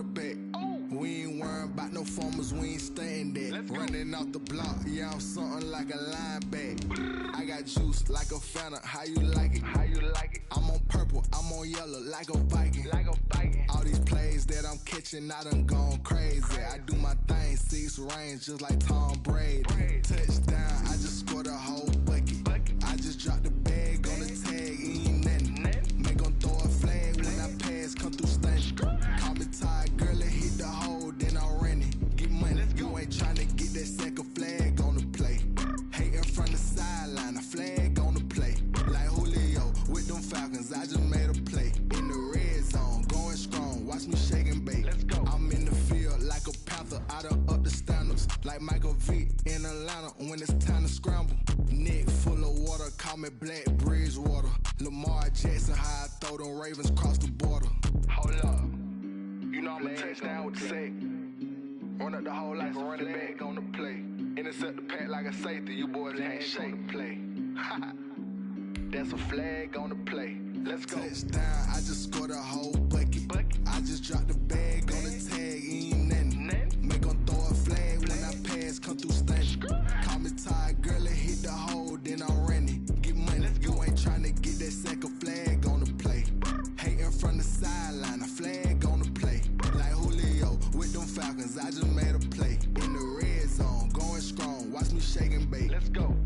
quarterback. We ain't worrying about no formers, we ain't staying there. Running off the block, yeah, I'm something like a linebacker. I got juice like a Fanta, how you like it? How you like it? I'm on purple, I'm on yellow, like a Viking. Like a Viking. All these plays that I'm catching, I done gone crazy. I do my thing, 6 range, just like Tom Brady. Touchdown, I just scored a whole bucket. I just dropped the bag on the tag, ain't nothing. Make 'em throw a flag when I pass, come through stunning. Call me tired, girl, it hit the hole, then I ran it. Get money, you ain't tryna get that second flag on the play. Hating from the sideline, a flag on the play. Like Julio with them Falcons, I just made a play. In the red zone, going strong, watch me shake and bake. I'm in the field like a Panther, I done up the standards. Like Michael Vick in Atlanta when it's time to scramble. Neck full of water, call me Black Bridgewater. Lamar Jackson, how I throw them Ravens cross the border. Hold up, you know I'm a touchdown with the sack. Run up the whole like a running back on the play. Intercept the pack like a safety, you boys ain't shake the play. That's a flag on the play. Let's go. Touchdown, I just scored a whole bucket. I just dropped the bag on the tag, ain't nothing. Make 'em throw a flag when I pass, come through stunning. Call me tired, girl, it hit the hole, then I ran it. Get money, you ain't tryna get that second flag on the play. Hating from the sideline, a flag on the play. Like Julio with them Falcons, I just made a play. In the red zone, going strong, watch me shake and bake. Let's go.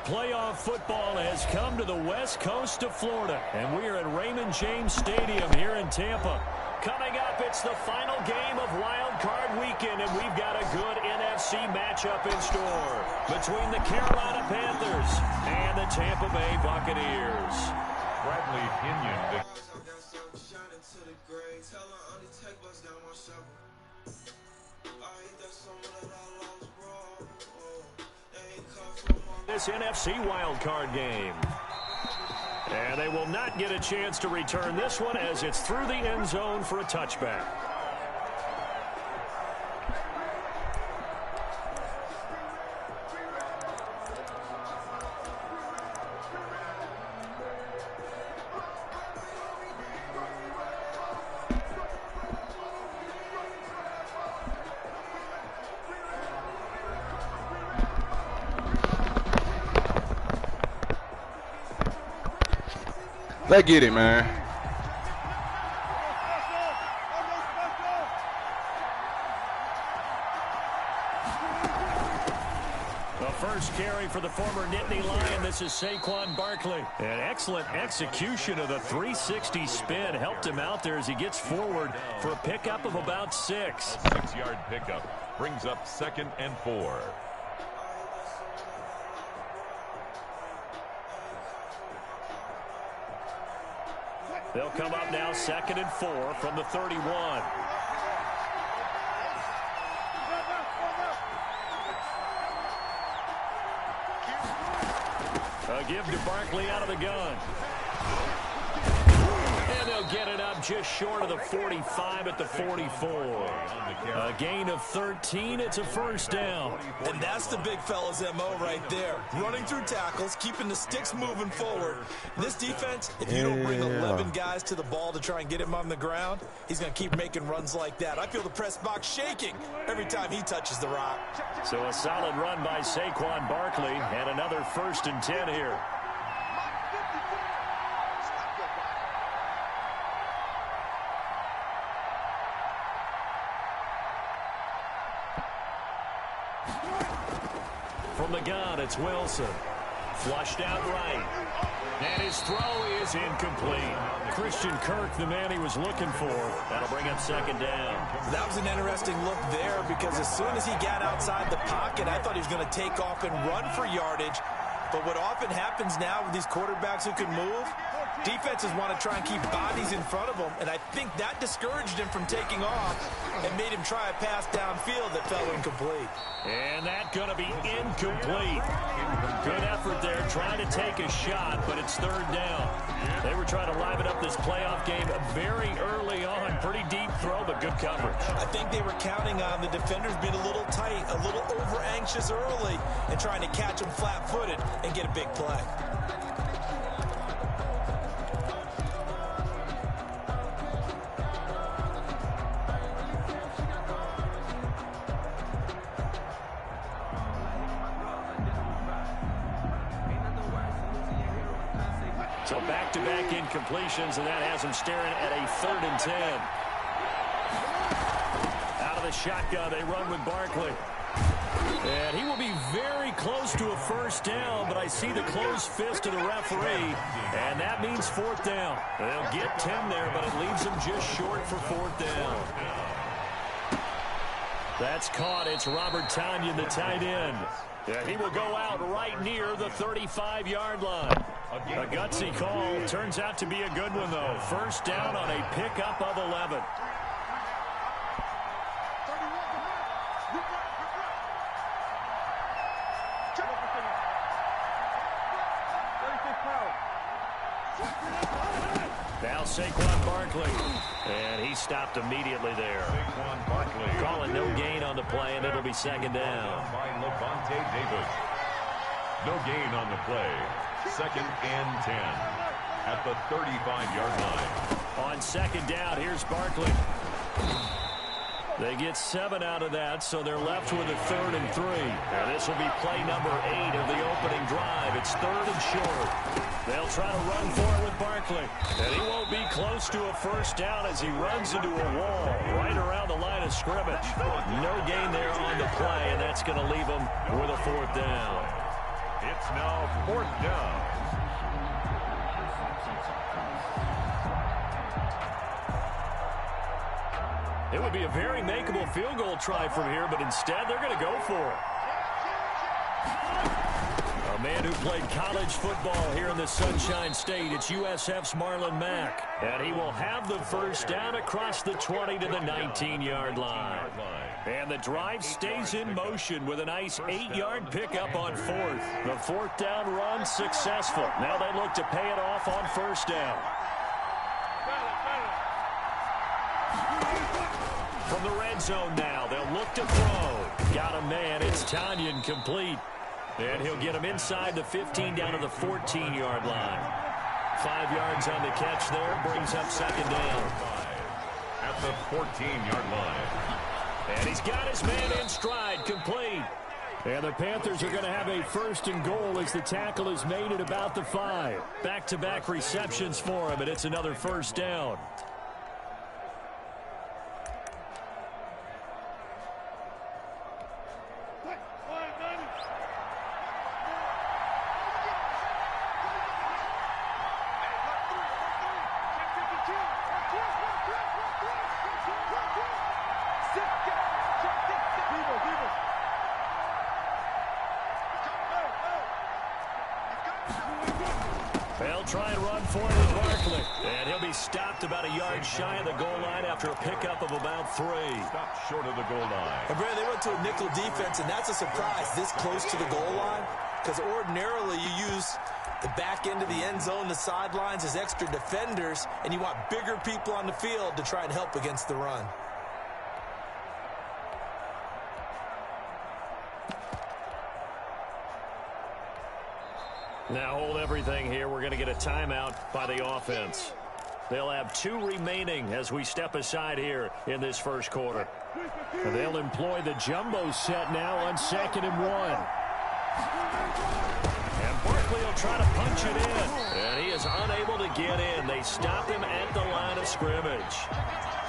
Playoff football has come to the west coast of Florida, and we are at Raymond James Stadium here in Tampa. Coming up, it's the final game of Wild Card Weekend, and we've got a good NFC matchup in store between the Carolina Panthers and the Tampa Bay Buccaneers. Bradley Pinion. This NFC wildcard game. And they will not get a chance to return this one as it's through the end zone for a touchback. Let's get it, man. The first carry for the former Nittany Lion. This is Saquon Barkley. An excellent execution of the 360 spin helped him out there as he gets forward for a pickup of about 6. 6-yard pickup brings up 2nd and 4. They'll come up now 2nd and 4 from the 31. A give to Barkley out of the gun. And they'll get it up just short of the 45 at the 44. A gain of 13. It's a first down. And that's the big fella's MO right there. Running through tackles, keeping the sticks moving forward. This defense, if you don't bring 11 guys to the ball to try and get him on the ground, he's going to keep making runs like that. I feel the press box shaking every time he touches the rock. So a solid run by Saquon Barkley and another 1st and 10 here. From the gun, it's Wilson. Flushed out right. And his throw is incomplete. Christian Kirk, the man he was looking for. That'll bring up 2nd down. That was an interesting look there because as soon as he got outside the pocket, I thought he was going to take off and run for yardage. But what often happens now with these quarterbacks who can move, Defenses want to try and keep bodies in front of him, and I think that discouraged him from taking off and made him try a pass downfield that fell incomplete. And that's going to be incomplete. Good effort there, trying to take a shot, but it's third down. They were trying to liven up this playoff game very early on. Pretty deep throw, but good coverage. I think they were counting on the defenders being a little tight, a little over-anxious early, and trying to catch them flat-footed and get a big play. So back-to-back incompletions, and that has him staring at a 3rd and 10. Out of the shotgun, they run with Barkley. And he will be very close to a first down, but I see the closed fist of the referee, and that means 4th down. They'll get 10 there, but it leaves them just short for 4th down. That's caught. It's Robert Tonyan, the tight end. And he will go out right near the 35-yard line. A gutsy call. Turns out to be a good one, though. First down on a pickup of 11. Now Saquon Barkley. And he stopped immediately there. Saquon Barkley. Calling no gain on the play, and it'll be 2nd down. By Levante David. No gain on the play. 2nd and 10 at the 35-yard line. On 2nd down, here's Barkley. They get 7 out of that, so they're left with a 3rd and 3. Now this will be play number 8 of the opening drive. It's 3rd and short. They'll try to run for it with Barkley. And he won't be close to a first down as he runs into a wall right around the line of scrimmage. No gain there on the play, and that's going to leave him with a 4th down. It's now 4th down. It would be a very makeable field goal try from here, but instead they're going to go for it. A man who played college football here in the Sunshine State. It's USF's Marlon Mack. And he will have the first down across the 20 to the 19-yard line. And the drive stays in motion with a nice 8-yard pickup on 4th. The 4th down run successful. Now they look to pay it off on first down. From the red zone now, they'll look to throw. Got a man. It's Tonyan, complete. And he'll get him inside the 15 down to the 14-yard line. 5 yards on the catch there. Brings up 2nd down. At the 14-yard line. And he's got his man in stride, complete. And the Panthers are going to have a 1st and goal as the tackle is made at about the 5. Back-to-back receptions for him, and it's another first down. They'll try and run for it with Barkley. And he'll be stopped about a yard shy of the goal line after a pickup of about 3. Stopped short of the goal line. And Brad, they went to a nickel defense, and that's a surprise this close to the goal line, because ordinarily you use the back end of the end zone, the sidelines as extra defenders, and you want bigger people on the field to try and help against the run. Now hold everything here. We're going to get a timeout by the offense. They'll have 2 remaining as we step aside here in this first quarter. And they'll employ the jumbo set now on 2nd and 1. And Barkley will try to punch it in. And he is unable to get in. They stop him at the line of scrimmage.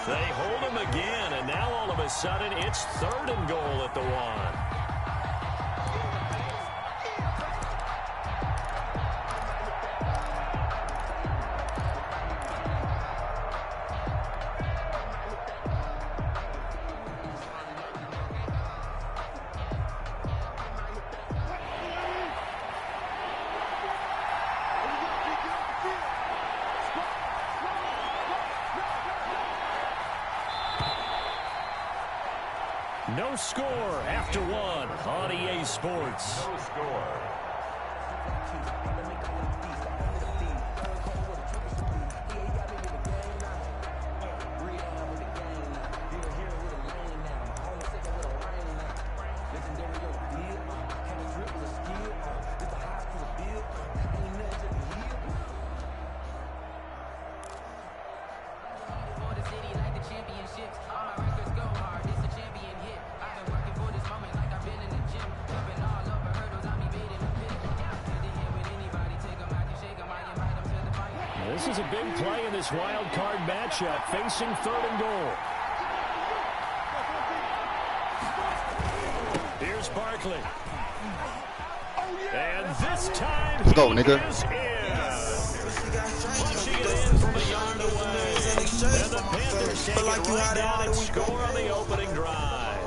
They hold him again, and now all of a sudden it's 3rd and goal at the 1. No score after one on EA Sports. No score. This is a big play in this wild card matchup, facing 3rd and goal. Here's Barkley. And this time, let's go, nigga. Punching it in from a yard away. And the Panthers take it right down and score on the opening drive.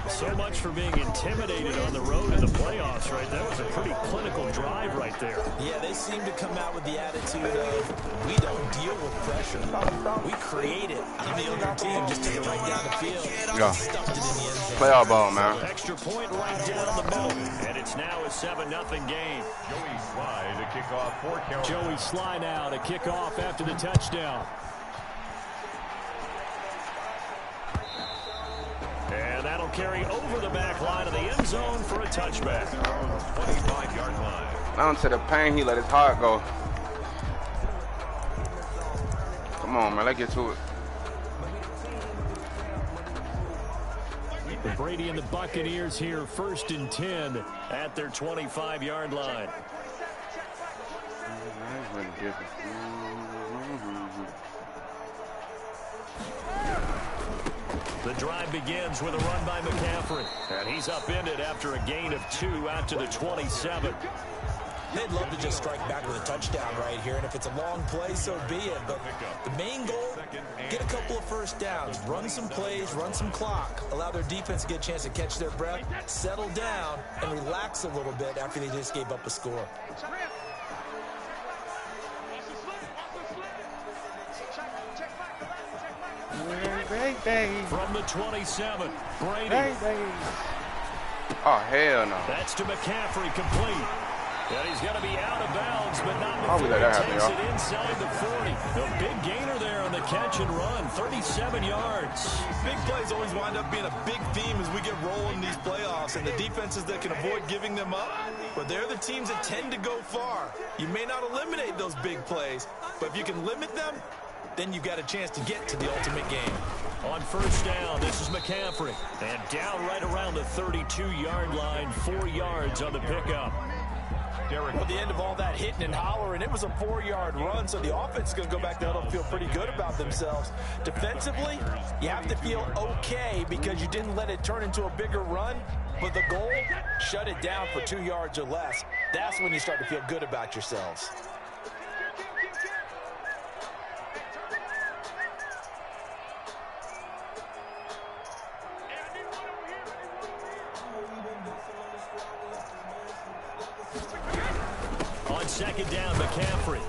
So much for being intimidated on the road in the playoffs, right? That was a pretty clinical drive right there. Yeah, they seem to come out with the attitude of, we don't deal with pressure. We create it. And the other team just took it right down the field. Yeah. Stuffed it in the end zone. Playoff ball, man. Extra point right down the middle. And it's now a 7-0 game. Joey Slye to kick off for Carolina. Joey Slye now to kick off after the touchdown. And that'll carry over the back line of the end zone for a touchback. 25-yard line. Down to the pain, he let his heart go. Come on, man, let's get to it. Brady and the Buccaneers here, 1st and 10 at their 25-yard line. The drive begins with a run by McCaffrey. And he's upended after a gain of 2 out to the 27. They'd love to just strike back with a touchdown right here, and if it's a long play, so be it. But the main goal, get a couple of first downs, run some plays, run some clock, allow their defense to get a chance to catch their breath, settle down, and relax a little bit after they just gave up a score. From the 27, Brady. Oh, hell no. That's to McCaffrey, complete. And he's going to be out of bounds, but not How before we let that he happen, takes it inside the 40. A big gainer there on the catch and run, 37 yards. Big plays always wind up being a big theme as we get rolling in these playoffs, and the defenses that can avoid giving them up, but they're the teams that tend to go far. You may not eliminate those big plays, but if you can limit them, then you've got a chance to get to the ultimate game. On 1st down, this is McCaffrey. And down right around the 32-yard line, 4 yards on the pickup. At the end of all that hitting and hollering, it was a 4-yard run, so the offense is going to go back there and feel pretty good about themselves. Defensively, you have to feel okay because you didn't let it turn into a bigger run, but the goal, shut it down for 2 yards or less. That's when you start to feel good about yourselves. On 2nd down, McCaffrey.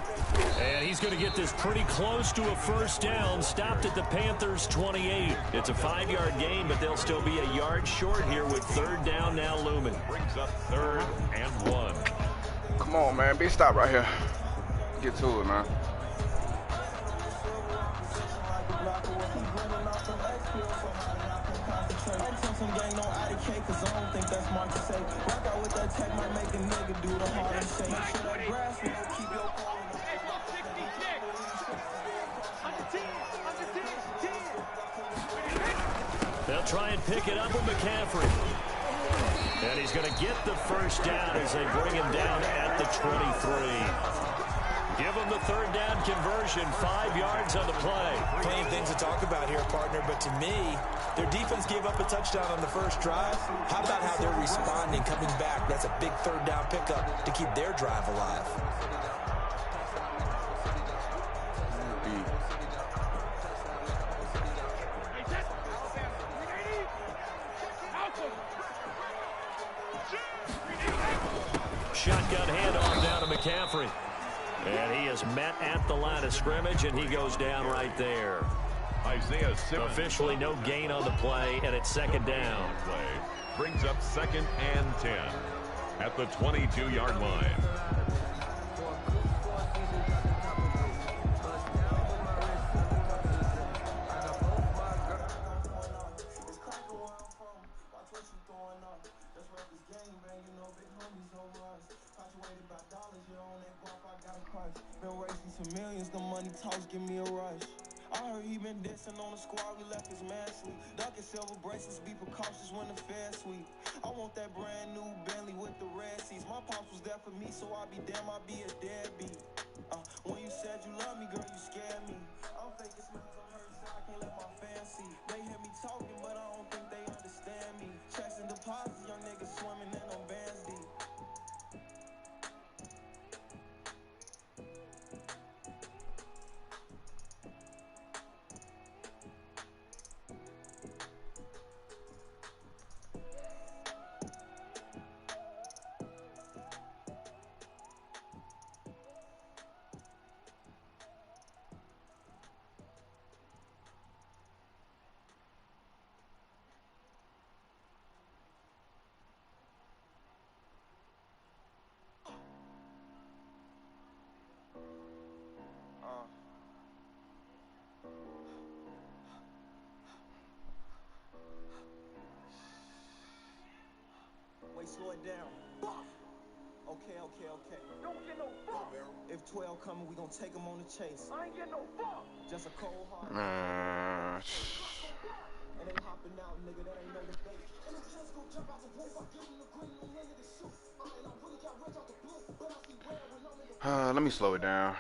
And he's going to get this pretty close to a 1st down. Stopped at the Panthers' 28. It's a 5-yard gain, but they'll still be a yard short here with 3rd down now looming. Brings up 3rd and 1. Come on, man. Big stop right here. Get to it, man. They'll try and pick it up with McCaffrey. And he's going to get the 1st down as they bring him down at the 23. Give him the 3rd down conversion, 5 yards on the play. Plenty of things to talk about here, partner, but to me, their defense gave up a touchdown on the first drive. How about how they're responding, coming back? That's a big 3rd down pickup to keep their drive alive. Shotgun handoff down to McCaffrey. And he is met at the line of scrimmage, and he goes down right there. Isaiah Simmons. Officially no gain on the play, and it's second down. Play brings up 2nd and 10 at the 22-yard line. Millions, the money talks, give me a rush. I heard he been dancing on the squad, we left his man sleep. Ducking silver bracelets, be precautious when the fans sweep. I want that brand new Bentley with the red seats. My pops was there for me, so I be damn, I be a deadbeat. When you said you love me, girl, you scared me. I'm faking smiles on her side, I can't let my fans see. They hear me talking, but I don't think they understand me. Checks and deposits, young niggas swimming in them bands deep. Wait, slow it down. Okay. Don't get no fuck. If 12 coming, we gonna take them on the chase. I ain't get no fuck. Just a cold heart. And they hopping out, nigga, that ain't no debate. And the chance gon' jump out the roof. I give them the green, no nigga to shoot. And I really got rich out the blue, but I see red when I'm in the... Let me slow it down.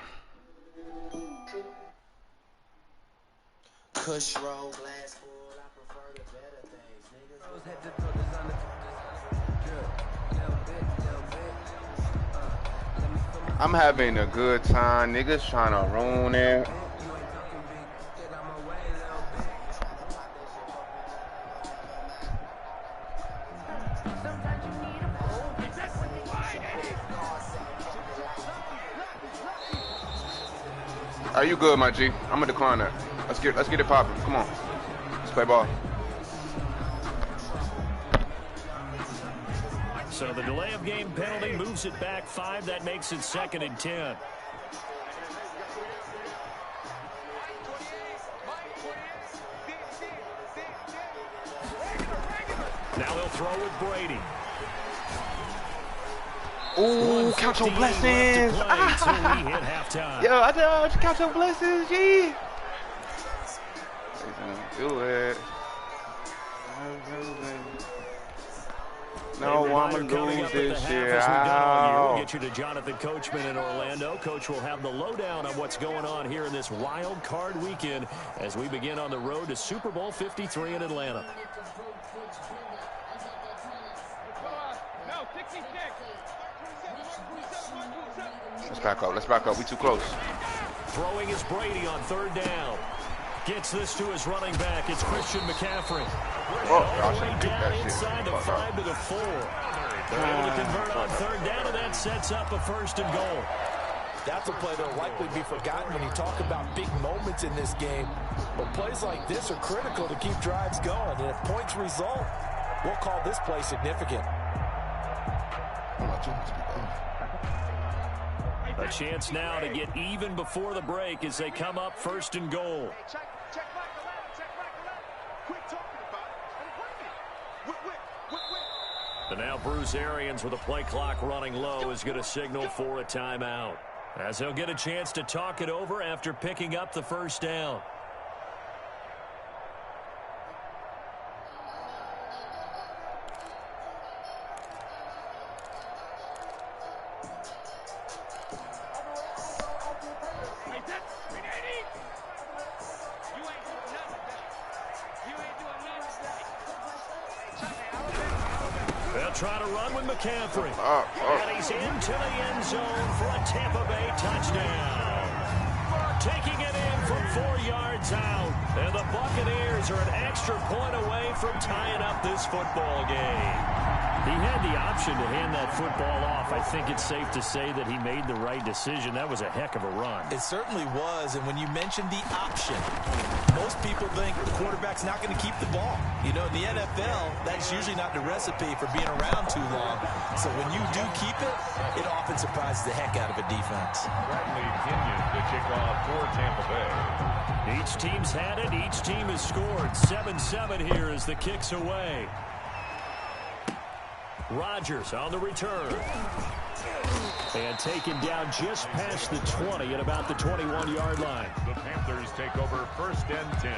Kush roll, glass full, I prefer the better things, niggas. I'm having a good time. Niggas trying to ruin it. Are you good, my G? I'm gonna decline that. Let's get it popping. Come on. Let's play ball. So the delay of game penalty moves it back 5. That makes it 2nd and 10. Now he'll throw with Brady. Ooh, count your blessings. Yo, I just count your blessings, G. Do it. No, I'm going to lose this year. We'll get you to Jonathan Coachman in Orlando. Coach will have the lowdown on what's going on here in this wild card weekend as we begin on the road to Super Bowl 53 in Atlanta. Let's back up. We too close. Throwing is Brady on 3rd down. Gets this to his running back. It's Christian McCaffrey. Oh, down inside the 5 to the 4. They're able to convert on 3rd down, and that sets up a 1st and goal. That's a play that'll likely be forgotten when you talk about big moments in this game. But plays like this are critical to keep drives going. And if points result, we'll call this play significant. A chance now to get even before the break as they come up 1st and goal. And now Bruce Arians with a play clock running low is going to signal for a timeout, as he'll get a chance to talk it over after picking up the 1st down. Try to run with McCaffrey. And he's into the end zone for a Tampa Bay touchdown. Taking it in from 4 yards out. And the Buccaneers are an extra point away from tying up this football game. He had the option to hand that football off. I think it's safe to say that he made the right decision. That was a heck of a run. It certainly was, and when you mentioned the option, most people think the quarterback's not going to keep the ball. You know, in the NFL, that's usually not the recipe for being around too long. So when you do keep it, it often surprises the heck out of a defense. Bradley Pinion to kick off for Tampa Bay. Each team's had it. Each team has scored. 7-7 here as the kick's away. Rodgers on the return. And taken down just past the 20 at about the 21-yard line. The Panthers take over 1st and 10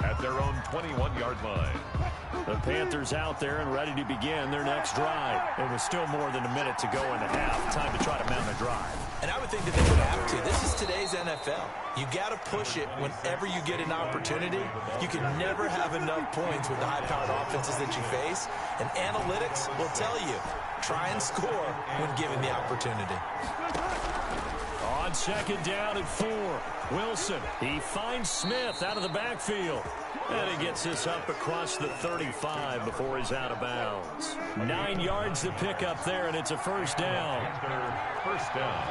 at their own 21-yard line. The Panthers out there and ready to begin their next drive. It was still more than a minute to go in the half. Time to try to mount a drive. And I would think that they would have to. This is today's NFL. You got to push it whenever you get an opportunity. You can never have enough points with the high-powered offenses that you face. And analytics will tell you, try and score when given the opportunity. On 2nd down and 4, Wilson. He finds Smith out of the backfield. And he gets this up across the 35 before he's out of bounds. 9 yards to pick up there, and it's a 1st down. First down.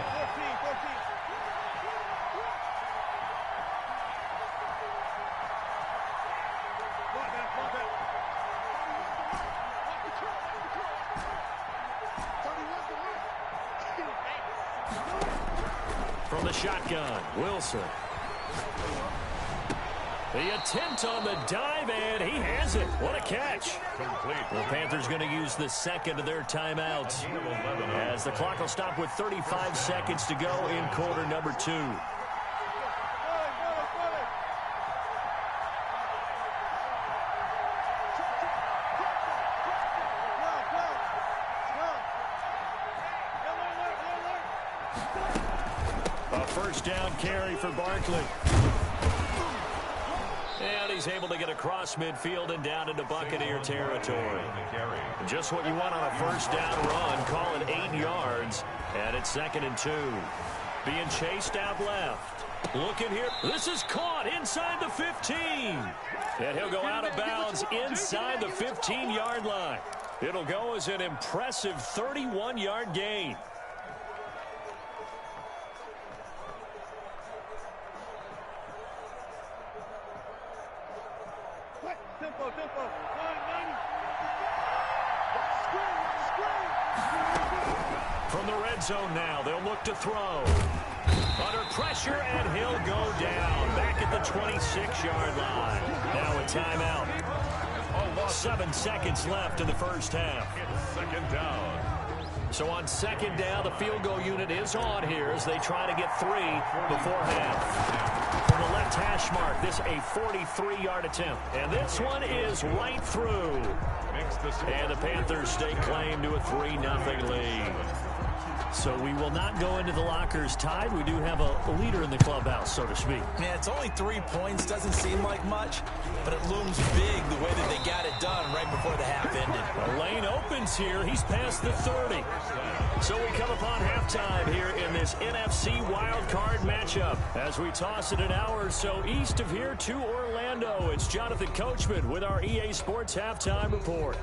From the shotgun, Wilson. The attempt on the dive, and he has it. What a catch. Complete. The Panthers going to use the second of their timeouts as the clock will stop with 35 seconds to go in quarter number 2. A 1st down carry for Barkley. And he's able to get across midfield and down into Buccaneer territory. Just what you want on a 1st down run. Call it 8 yards. And it's 2nd and 2. Being chased out left. Looking here. This is caught inside the 15. And he'll go out of bounds inside the 15-yard line. It'll go as an impressive 31-yard gain. From the red zone now, they'll look to throw. Under pressure, and he'll go down. Back at the 26-yard line. Now a timeout. 7 seconds left in the 1st half. It's 2nd down. So on 2nd down, the field goal unit is on here as they try to get 3 before half. From the left hash mark, this a 43-yard attempt. And this one is right through. And the Panthers stake claim to a 3-0 lead. So we will not go into the lockers tied. We do have a leader in the clubhouse, so to speak. Yeah, it's only 3 points. Doesn't seem like much, but it looms big the way that they got it done right before the half ended. A lane opens here. He's past the 30. So we come upon halftime here in this NFC wildcard matchup. As we toss it an hour or so east of here to Orlando, it's Jonathan Coachman with our EA Sports Halftime Report.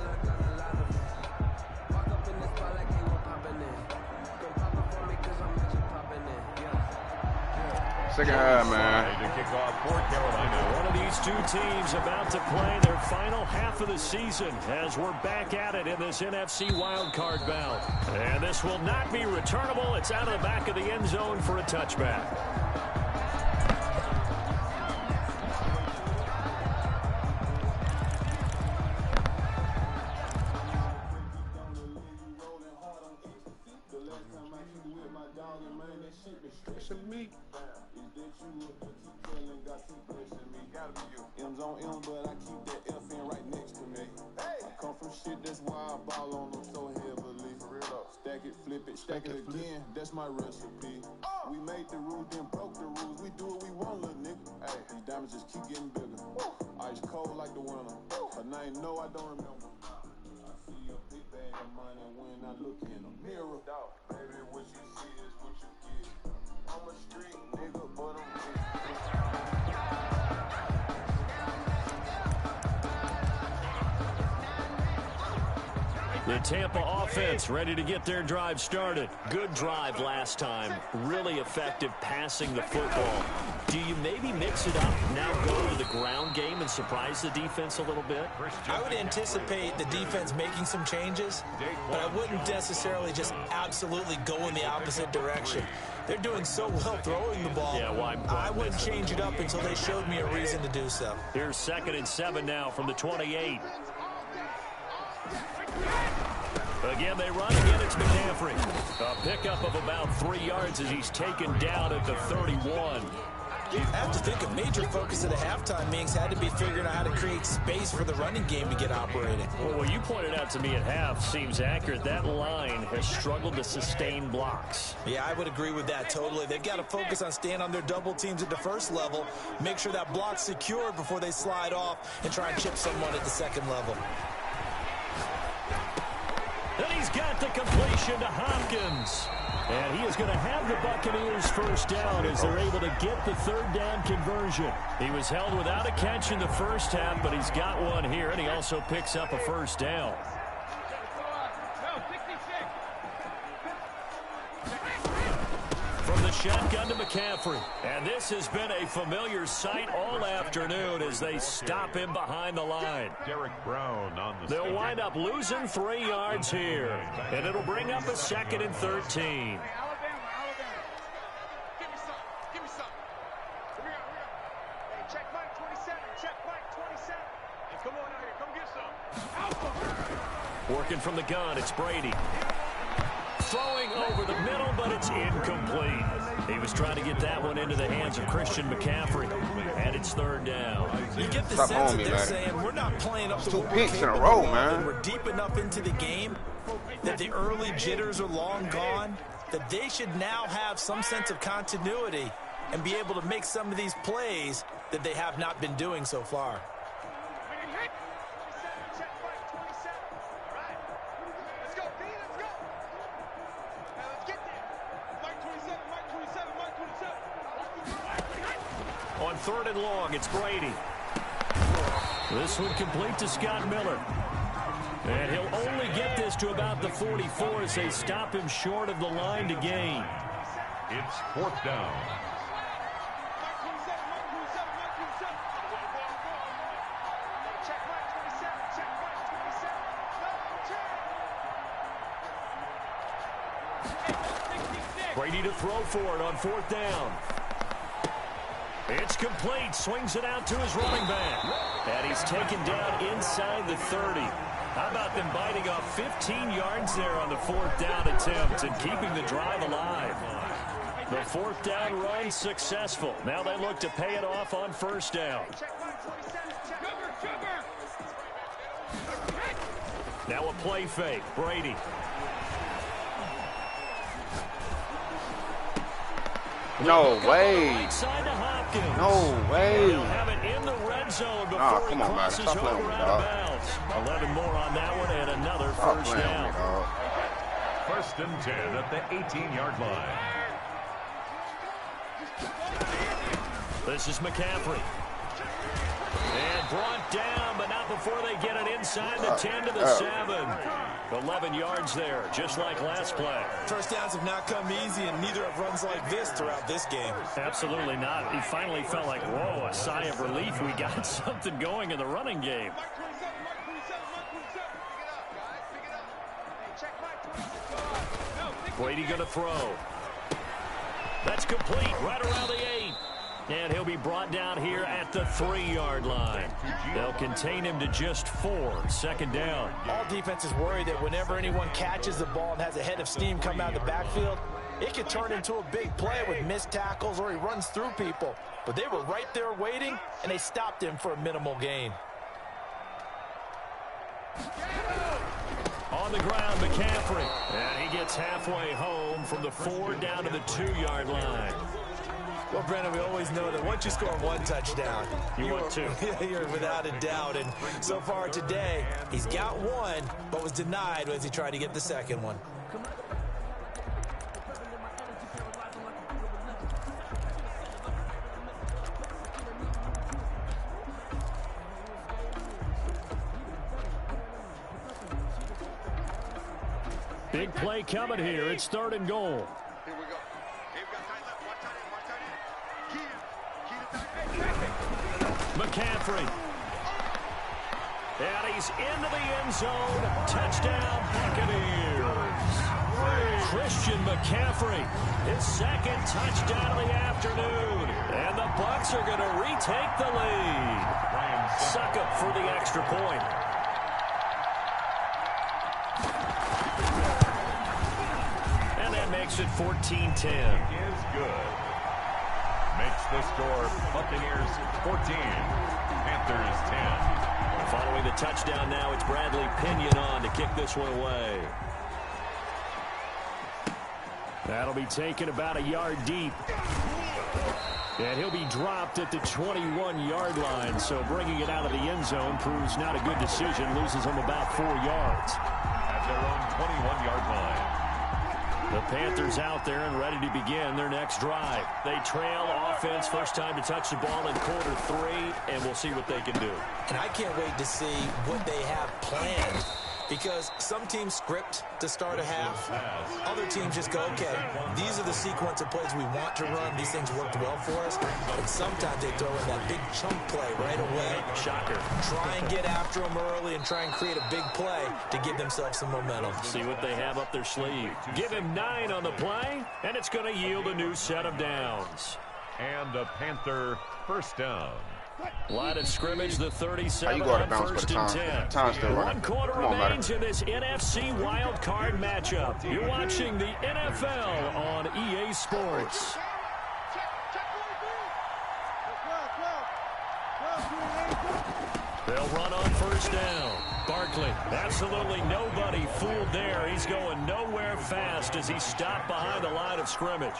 Second half, man. To kick off for Carolina. One of these two teams about to play their final half of the season as we're back at it in this NFC wildcard bout. And this will not be returnable. It's out of the back of the end zone for a touchback. M's on M, but I keep that F in right next to me. I come from shit that's why I ball on them so heavily. Stack it, flip it, stack it again. That's my recipe. We made the rules, then broke the rules. We do what we want, little nigga. Hey, these diamonds just keep getting bigger. Ice cold like the winter. Her name, no, I don't remember. I see a big bag of money when I look in the mirror. Baby, what you see is what you get. I'm a street nigga, but I'm rich. The Tampa offense ready to get their drive started. Good drive last time. Really effective passing the football. Do you maybe mix it up, now go to the ground game and surprise the defense a little bit? I would anticipate the defense making some changes, but I wouldn't necessarily just absolutely go in the opposite direction. They're doing so well throwing the ball. Yeah, well, I wouldn't change it up until they showed me a reason to do so. Here's 2nd and 7 now from the 28. Again, they run. Again, it's McCaffrey. A pickup of about 3 yards as he's taken down at the 31. I have to think a major focus at the halftime meetings had to be figuring out how to create space for the running game to get operating. Well, what you pointed out to me at half seems accurate. That line has struggled to sustain blocks. Yeah, I would agree with that totally. They've got to focus on staying on their double teams at the first level, make sure that block's secured before they slide off and try and chip someone at the second level. And he's got the completion to Hopkins. And he is going to have the Buccaneers first down as they're able to get the 3rd down conversion. He was held without a catch in the first half, but he's got one here, and he also picks up a first down. From the shotgun to McCaffrey. And this has been a familiar sight all afternoon as they stop him behind the line. Derek Brown on the They'll wind up losing 3 yards here. And it'll bring up a 2nd and 13. Working from the gun, it's Brady. Throwing over the middle, but it's incomplete. He was trying to get that one into the hands of Christian McCaffrey. And it's 3rd down. You get the sense that they're saying we're not playing up to what we're picks in a row, man. We're deep enough into the game that the early jitters are long gone, that they should now have some sense of continuity and be able to make some of these plays that they have not been doing so far. On 3rd and long, it's Brady. This one complete to Scott Miller. And he'll only get this to about the 44 as they stop him short of the line to gain. It's 4th down. Brady to throw for it on 4th down. It's complete. Swings it out to his running back. And he's taken down inside the 30. How about them biting off 15 yards there on the 4th down attempt and keeping the drive alive? The 4th down run successful. Now they look to pay it off on 1st down. Now a play fake. Brady. No way. No way. They'll have it in the red zone before come on, man. Stop playing with me, dog. 11 more on that one and another first down. 1st and 10 at the 18-yard line. This is McCaffrey. And brought down, but not before they get it inside the 10 to the 7. 11 yards there, just like last play. First downs have not come easy, and neither have runs like this throughout this game. Absolutely not. He finally felt like, whoa, a sigh of relief. We got something going in the running game. Brady going to throw. That's complete, right around the 8. And he'll be brought down here at the 3-yard line. They'll contain him to just 4. 2nd down. All defenses worry that whenever anyone catches the ball and has a head of steam come out of the backfield, it could turn into a big play with missed tackles or he runs through people. But they were right there waiting, and they stopped him for a minimal gain. On the ground, McCaffrey. And he gets halfway home from the 4 down to the 2-yard line. Well, Brandon, we always know that once you score 1 touchdown, you want 2. You're without a doubt. And so far today, he's got 1, but was denied as he tried to get the 2nd one. Big play coming here. It's 3rd and goal. Here we go. McCaffrey. And he's into the end zone. Touchdown, Buccaneers. Christian McCaffrey, his 2nd touchdown of the afternoon. And the Bucs are going to retake the lead. Succop for the extra point. And that makes it 14-10. Is good. Makes the score Buccaneers 14, Panthers 10. Following the touchdown now, it's Bradley Pinion on to kick this one away. That'll be taken about a yard deep. And he'll be dropped at the 21-yard line. So bringing it out of the end zone proves not a good decision. Loses him about 4 yards. At their own 21-yard line. The Panthers out there and ready to begin their next drive. They trail offense, first time to touch the ball in quarter 3, and we'll see what they can do. And I can't wait to see what they have planned, because some teams script to start a half. Other teams just go, okay, these are the sequence of plays we want to run. These things worked well for us. And sometimes they throw in that big chunk play right away. Shocker. Try and get after them early and try and create a big play to give themselves some momentum. See what they have up their sleeve. Give him 9 on the play, and it's going to yield a new set of downs. And a Panther first down. Line of scrimmage, the 37 you go out of on bounds 1st for the and time. 10. Time's still running. 1 quarter Come on, remains in this NFC wild card matchup. You're watching the NFL on EA Sports. They'll run on first down. Barkley, absolutely nobody fooled there. He's going nowhere fast as he stopped behind the line of scrimmage.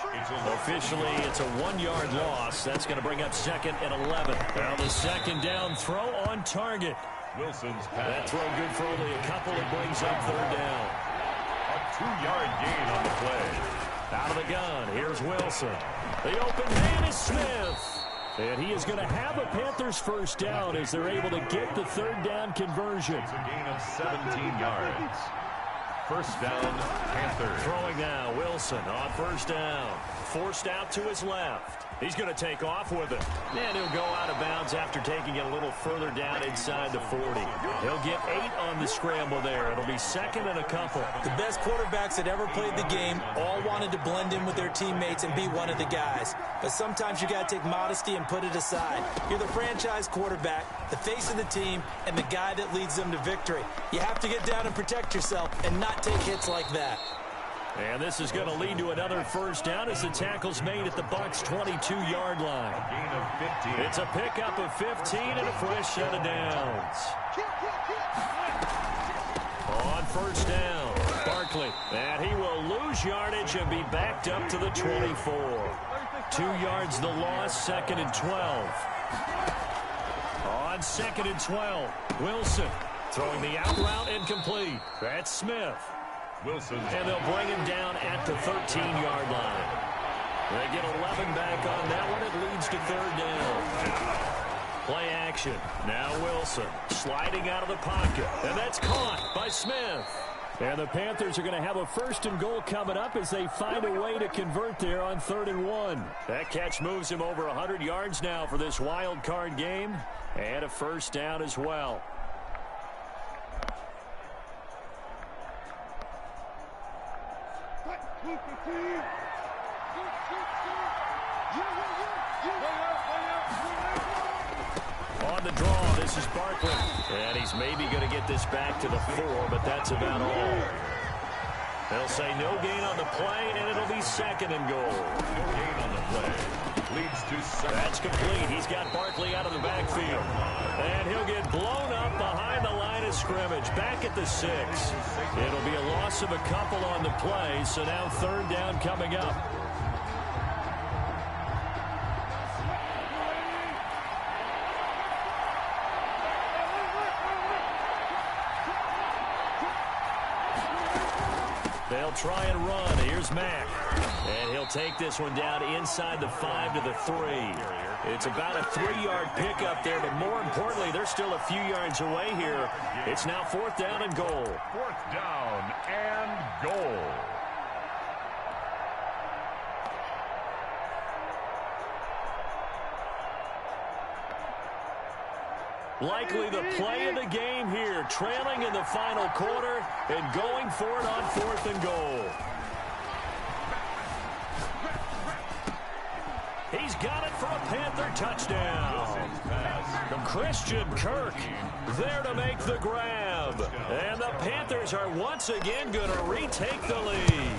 Officially, it's a 1-yard loss. That's going to bring up 2nd and 11. Now the 2nd down throw on target. Wilson's pass. That throw good for only a couple. It brings up 3rd down. A 2-yard gain on the play. Out of the gun, here's Wilson. The open man is Smith. And he is going to have a Panthers first down as they're able to get the 3rd down conversion. It's a gain of 17 yards. First down, Panthers. Throwing now, Wilson on first down. Forced out to his left. He's going to take off with it. And he'll go out of bounds after taking it a little further down inside the 40. He'll get 8 on the scramble there. It'll be 2nd and a couple. The best quarterbacks that ever played the game all wanted to blend in with their teammates and be one of the guys. But sometimes you got to take modesty and put it aside. You're the franchise quarterback, the face of the team, and the guy that leads them to victory. You have to get down and protect yourself and not take hits like that. And this is going to lead to another first down as the tackle's made at the Bucs' 22-yard line. Gain of 15. It's a pickup of 15 and a fresh set of downs. On first down, Barkley. And he will lose yardage and be backed up to the 24. 2 yards the loss, 2nd and 12. On 2nd and 12, Wilson throwing the out route incomplete. That's Smith. Wilson. And they'll bring him down at the 13-yard line. They get 11 back on that one. It leads to 3rd down. Play action. Now Wilson sliding out of the pocket. And that's caught by Smith. And the Panthers are going to have a 1st and goal coming up as they find a way to convert there on 3rd and 1. That catch moves him over 100 yards now for this wild card game. And a first down as well. On the draw, this is Barkley. And he's maybe going to get this back to the 4, but that's about all. They'll say no gain on the play, and it'll be 2nd and goal. No gain on the play. Leads to 2nd. That's complete. He's got Barkley out of the backfield. And he'll get blown up behind the line of scrimmage. Back at the 6. It'll be a loss of a couple on the play, so now 3rd down coming up. They'll they'll try and run. Here's Mack. And he'll take this one down inside the 5 to the 3. It's about a 3-yard pickup there, but more importantly, they're still a few yards away here. It's now 4th down and goal. 4th down and goal. Likely the play of the game here, trailing in the final quarter and going for it on 4th and goal. He's got it for a Panther touchdown. Christian Kirk there to make the grab. And the Panthers are once again going to retake the lead.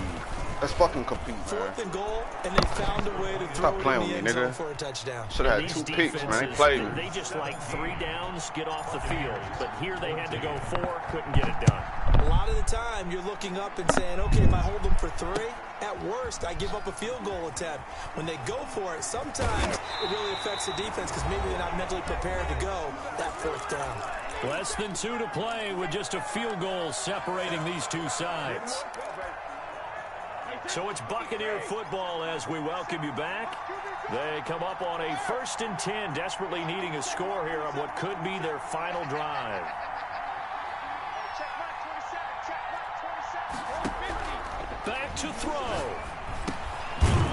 Let's fucking compete, man. 4th and goal, and they found a way to throw it in the end zone for a touchdown. Should have had 2 picks, man. They played. They just like 3 downs, get off the field. But here they had to go 4, couldn't get it done. A lot of the time, you're looking up and saying, okay, if I hold them for 3, at worst, I give up a field goal attempt. When they go for it, sometimes it really affects the defense because maybe they're not mentally prepared to go that 4th down. Less than 2 to play with just a field goal separating these two sides. So it's Buccaneer football as we welcome you back. They come up on a 1st and 10, desperately needing a score here on what could be their final drive. Back to throw.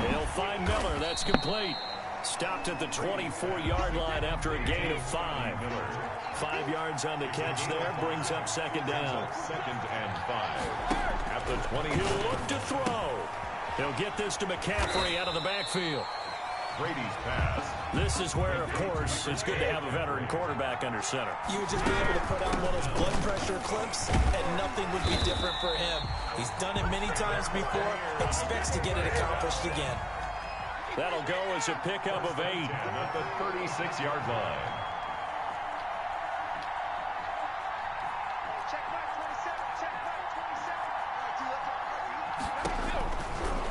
He'll find Miller. That's complete. Stopped at the 24-yard line after a gain of 5. 5 yards on the catch there. Brings up 2nd down. 2nd and 5. At the 20. He'll look to throw. He'll get this to McCaffrey out of the backfield. Brady's pass. This is where, of course, it's good to have a veteran quarterback under center. You would just be able to put on one of those blood pressure clips, and nothing would be different for him. He's done it many times before, expects to get it accomplished again. That'll go as a pickup of 8. At the 36-yard line.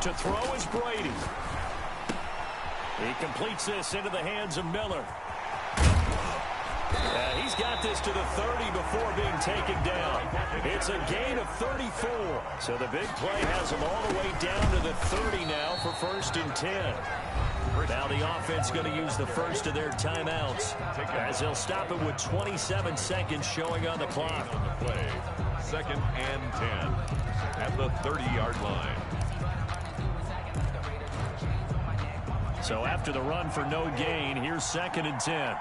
To throw is Brady. He completes this into the hands of Miller. He's got this to the 30 before being taken down. It's a gain of 34. So the big play has him all the way down to the 30 now for 1st and 10. Now the offense going to use the first of their timeouts as they'll stop it with 27 seconds showing on the clock. 2nd and 10 at the 30-yard line. So after the run for no gain, here's 2nd and 10.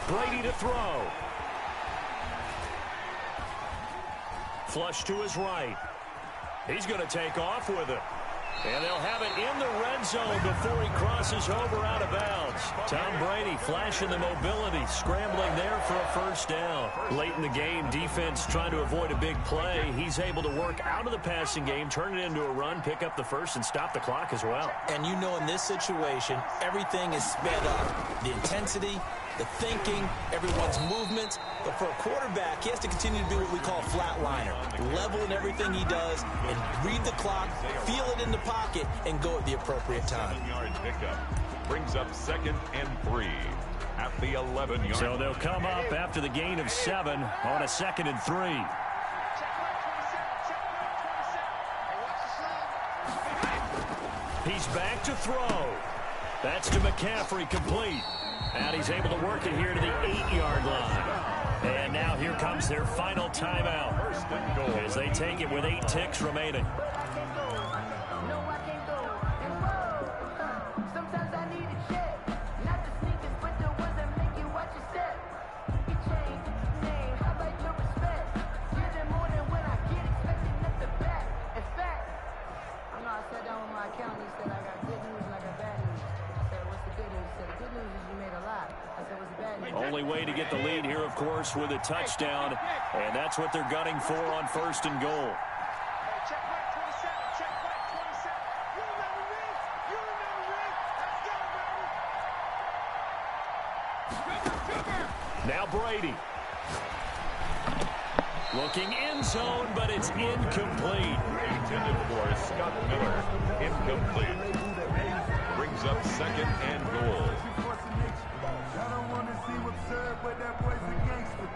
Brady to throw. Flush to his right. He's going to take off with it. And they'll have it in the red zone before he crosses over out of bounds. Tom Brady flashing the mobility, scrambling there for a 1st down. Late in the game, defense trying to avoid a big play. He's able to work out of the passing game, turn it into a run, pick up the 1st, and stop the clock as well. And you know in this situation, everything is sped up. The intensity, the thinking, everyone's movements. But for a quarterback, he has to continue to be what we call flatliner. Level in everything he does and read the clock, feel it in the pocket, and go at the appropriate time. 7-yard pickup brings up 2nd and 3 at the 11-yard. So they'll come up after the gain of 7 on a 2nd and 3. He's back to throw. That's to McCaffrey, complete. And he's able to work it here to the 8-yard line. And now here comes their final timeout as they take it with 8 ticks remaining. Only way to get the lead here, of course, with a touchdown, and that's what they're gunning for on 1st and goal. Now Brady. Looking in zone, but it's incomplete. Intended for Scott Miller. Incomplete. Brings up second and goal. I don't want to seem absurd, but that boy's a gangster.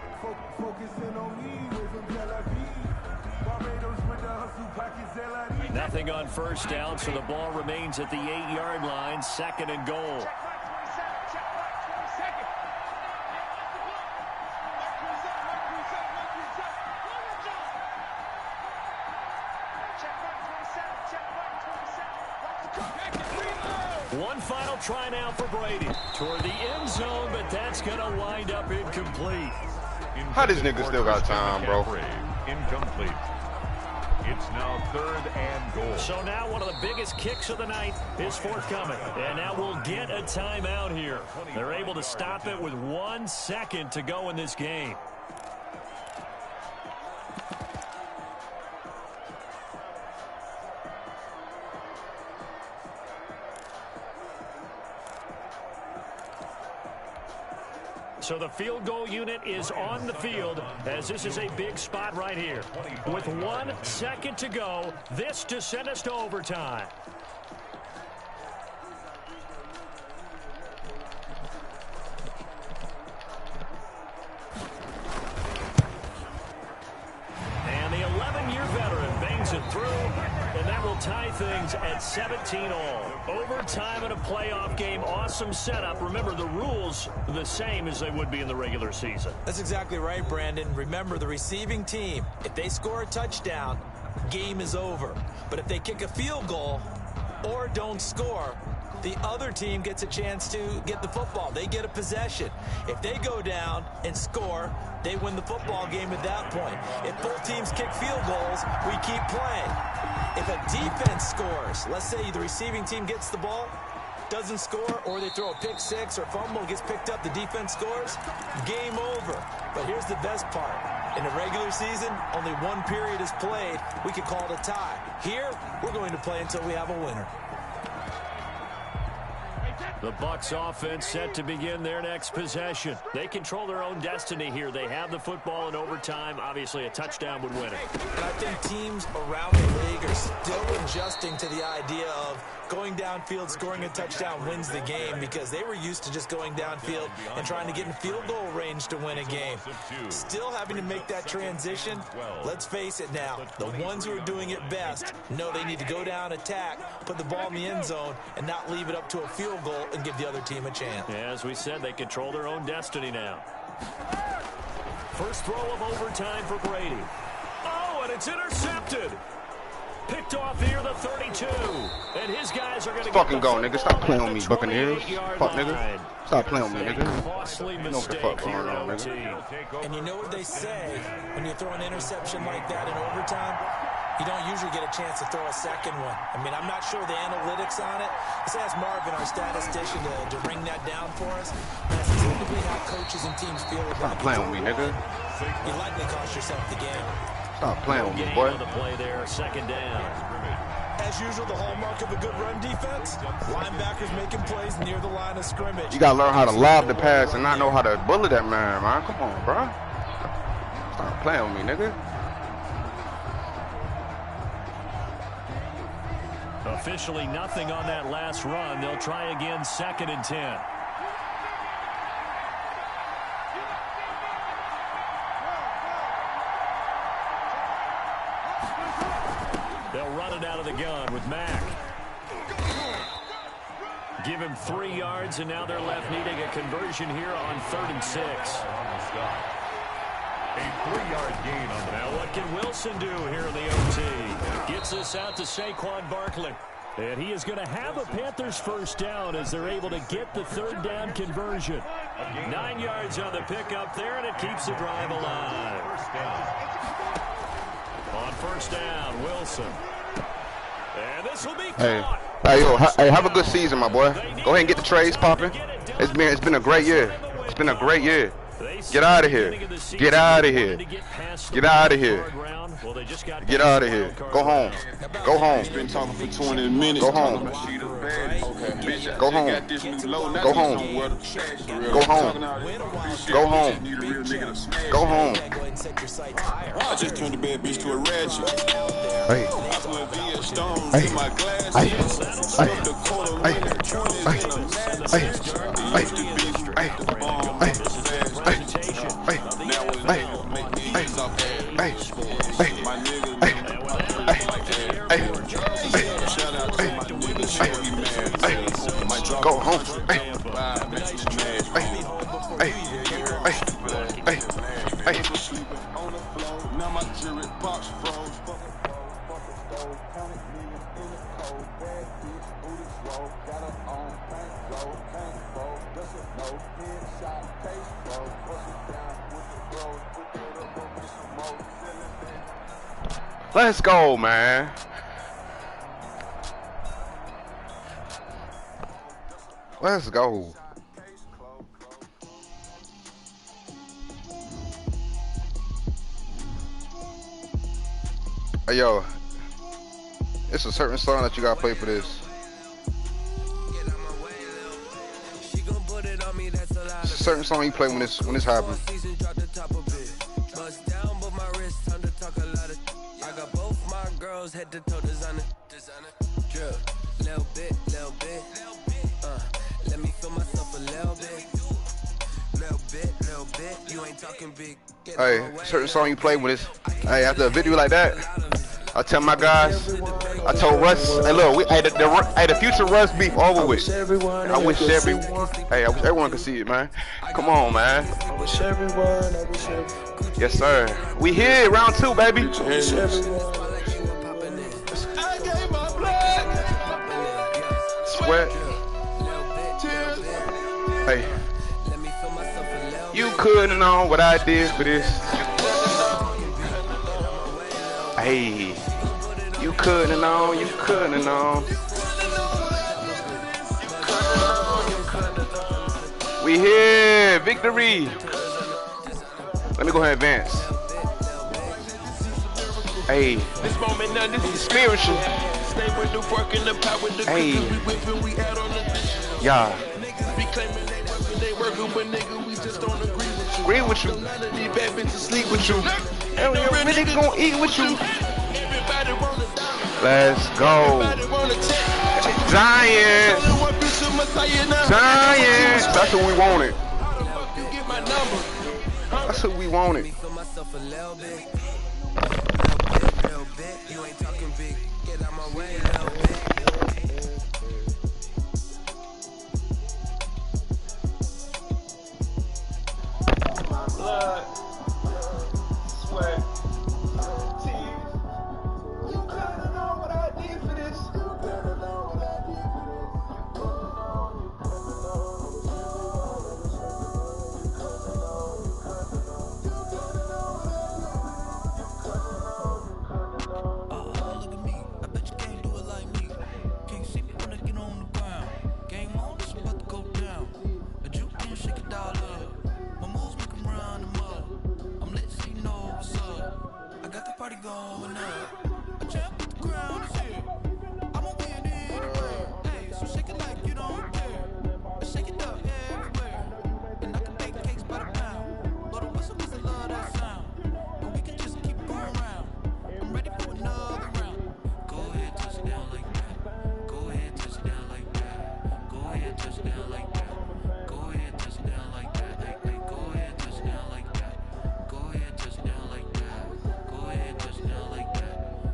Focusing on me, way from Tel Aviv. Barbados with the hustle pockets, LID. Nothing on first down, so the ball remains at the 8-yard line, second and goal. One final try now for Brady. Toward the end zone, but that's going to wind up incomplete. How this nigga still got time, bro? Incomplete. It's now third and goal. So now one of the biggest kicks of the night is forthcoming. And now we'll get a timeout here. They're able to stop it with 1 second to go in this game. So the field goal unit is on the field as this is a big spot right here. With 1 second to go, this to send us to overtime. And the 11-year veteran bangs it through, and that will tie things at 17-all. Overtime in a playoff game, awesome setup. Remember, the rules are the same as they would be in the regular season. That's exactly right, Brandon. Remember, the receiving team, if they score a touchdown, game is over. But if they kick a field goal or don't score, the other team gets a chance to get the football. They get a possession. If they go down and score, they win the football game at that point. If both teams kick field goals, we keep playing. If a defense scores, let's say the receiving team gets the ball, doesn't score, or they throw a pick six or fumble, gets picked up, the defense scores, game over. But here's the best part. In the regular season, only 1 period is played. We could call it a tie. Here, we're going to play until we have a winner. The Bucs offense set to begin their next possession. They control their own destiny here. They have the football in overtime. Obviously, a touchdown would win it. And I think teams around the league are still adjusting to the idea of going downfield, scoring a touchdown wins the game, because they were used to just going downfield and trying to get in field goal range to win a game. Still having to make that transition. Let's face it now, the ones who are doing it best know they need to go down, attack, put the ball in the end zone, and not leave it up to a field goal and give the other team a chance. Yeah, as we said, they control their own destiny now. First throw of overtime for Brady. Oh, and it's intercepted. Picked off here, the 32. And his guys are going to fucking go, nigga. Stop playing with me, Buccaneers. Fuck, nigga. Stop playing with me, nigga. Costly You know what the mistake fuck here going at on, OT. nigga. And you know what they say, when you throw an interception like that in overtime, you don't usually get a chance to throw a second one. I mean, I'm not sure the analytics on it. Let's ask Marvin, our statistician, to bring that down for us. That's typically how coaches and teams feel about it. Stop playing with me, nigga. You likely cost yourself the game. Stop playing with me, Game boy. on the play there, second down. As usual, the hallmark of a good run defense, linebackers making plays near the line of scrimmage. You gotta learn how to lob the pass and not know how to bully that man, man. Come on, bro. Stop playing with me, nigga. Officially nothing on that last run. They'll try again, second and 10. They'll run it out of the gun with Mack. Give him 3 yards, and now they're left needing a conversion here on 3rd and 6. A 3-yard gain on the Now what can Wilson do here in the OT? Gets this out to Saquon Barkley. And he is going to have a Panthers first down as they're able to get the 3rd down conversion. 9 yards on the pickup there, and it keeps the drive alive. On first down, Wilson. And this will be caught. Hey, have a good season, my boy. Go ahead and get the trades popping. It's been a great year. It's been a great year. Get out of here. Get out of here. Get out of here. Get out of here. Go home. Go home. Been talking for 20 minutes. Go home. Okay. Go home. Go home. Go home. Go home. Go home. I just turned the bad bitch to a ratchet. Hey. I put VS stones Hey. in my glass. Hey. Swept the quarter Hey. with the Hey. Hey. Hey. Hey. Hey. Hey. Now it's Hey. make me Hey. ease off that. Hey. Hey. My niggas Hey. like Hey. that. Shout out to my niggas. Show me mad. Might drop Go a home. Hey. vibe, make you smash. Hey. Hey. Hey. Hey. Hey. Now my jury box froze. Let's go, man. Let's go. Hey, yo, it's a certain song that you gotta play for this. It's a certain song you play when this happens. I got both my girls head to toe designer. Drip, little bit. Let me feel myself a little bit. You ain't talking big. Hey, certain song you play when it's. Hey, after a video like that, I tell my guys. I told Russ, hey, look, the future Russ beef over with. I wish everyone could see it, man. Come on, man. I wish everyone. Yes, sir. We here, round 2, baby. Sweat. Hey. You couldn't know what I did for this. Hey. You couldn't know. We here, victory. Let me go ahead and advance. Hey, This moment, none, this is spiritual. Stay with the work and the power, the Hey. we whipping, we out on the Yeah, niggas be claiming they working, but nigga, we just don't agree with you. agree with you. None of these bad bitches sleep with you. Hell, your real nigga gonna eat with you. Everybody wanna die. Let's go. Everybody wanna check. Giants. Only one bitch to Messiah now. Giants. That's what we wanted. How the fuck you get my number? That's what we wanted. Feel myself a little bit. You ain't talking big. Get out my way, little bit. Blood, sweat, tears. You couldn't know what I did for this. Look at me. I bet you can't do it like me. Can't see me when I get on the ground. Game on, it's about to go down. But you can shake it all up. My moves make 'em run them up. I'm lit, so you know what's up. I got the party going up. A champ with the crown is here. I'm gonna win anywhere. Hey, so shake it like you don't care. Shake it up everywhere. And I can bake cakes by the pound. Blow the whistle 'cause I love that sound. And we can just keep going round. I'm ready for another round. Go ahead, touch it down like that. Go ahead, touch it down like that. Go ahead, touch it down like that. Go ahead, touch it down like that. Go ahead, touch it down like that. Go ahead, touch it down like that. Go ahead, touch it down like that.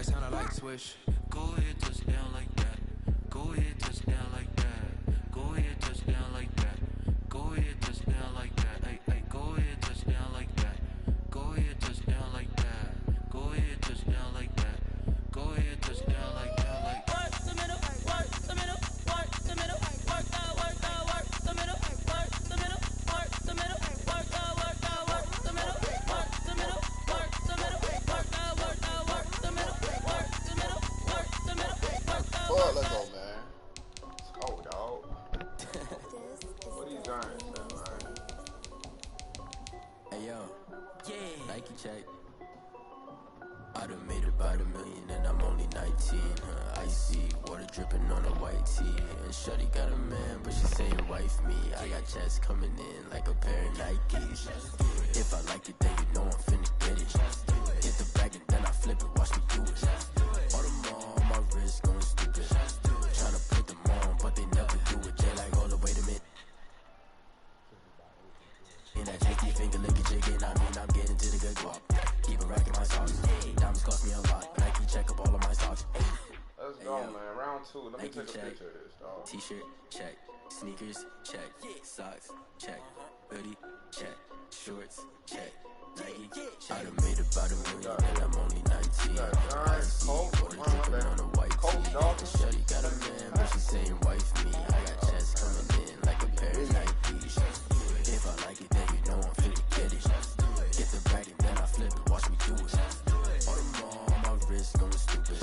it sounded like swish. Go ahead, touchdown like that. Go ahead, touchdown like that. Go ahead, touchdown like that. Go ahead, touchdown like that. Hey, hey, go ahead, touchdown like that. Go ahead, touchdown like that. Go ahead, touchdown like that. Go ahead, touchdown like that. Like work the middle, work the middle, work the middle, work that, work the middle, work the middle, work the middle, work that, work the middle, work the middle, work the middle, work that, work the middle, work the middle, work the middle, work that. Oh, let's go, man. Let's go, dog. What are you doing, man? Hey yo, yeah. Nike check. I done made about $1 million and I'm only 19. Icy water dripping on a white tee. And shorty got a man, but she saying wife me. I got checks coming in like a pair of Nikes. If I like it, then you know I'm finna get it. Get the bag and then I flip it. Watch me do it. All them on my wrist going stupid. Tryna put them on, but they never do it. Jay like, hold up, wait a minute. In that JT finger licking chicken, I mean I'm getting to the good guap. Keep a rack in my socks. Diamonds cost me a lot, but I can check up all of my stocks. Let's go, man. Round 2. Let me take a picture of this, dog. T-shirt, check. Sneakers, check. Socks, check. Hoodie, check. Shorts, check. Nike, check. I done made about $1 million and I'm only 19. I see water dripping on a white tee. And shorty got a man, but she saying wife me. I got checks coming in like a pair of Nikes. If I like it, then you know I'm finna get it. Get the bag and then I flip it, watch me do it. All them on my wrist going stupid.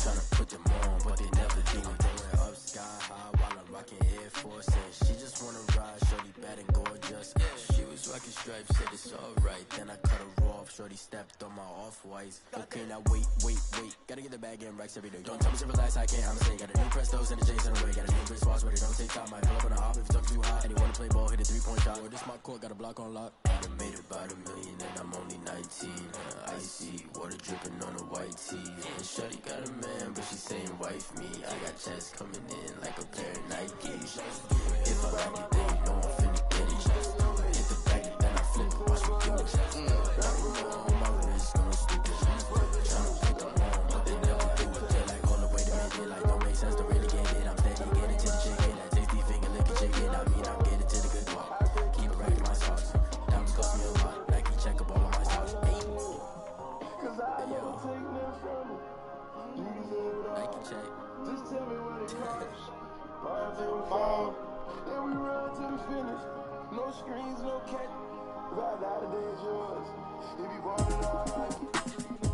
Tryna put them on, but they never do it. Going up sky high while I'm rocking Air Force. And she just wanna ride, shorty bad and gorgeous. She was rocking stripes, said it's alright. Then I cut her off, shorty stepped on my off-whites. Okay, now wait. Gotta get the bag and racks every day. Don't tell me to relax, I can't, I'm saying. Got a new Prestos and a Jason away. Got a new wrist watch where they don't take time. Might pull up on a hop if it's up too high. And he wanna play ball, hit a 3-point shot. Or this my court, got a block on lock. I done made about $1 million and I'm only 19. Icy water dripping on a white tee. And shorty got a man, but she saying wife me. I got checks coming in like a pair of Nikes. If I like it, then you know I'm finna get it. Hit the bag and then I flip it, watch me do it. On my wrist going stupid. Tryna put them on, but they never do it. They like, hold up, wait a minute. Like, don't make sense to really get it. I'm steady getting to the chicken. That tasty finger licking chicken. I mean, I'm getting to the good walk. Keep a rack in my socks. Diamonds cost me a lot. Nike check up all of my stocks. Hey. Yo. Nike check. Just tell me what it costs. Ride till we fall, then we run till we finish. No screens, no cat. Ride out of day is yours. If you want it all, I like it.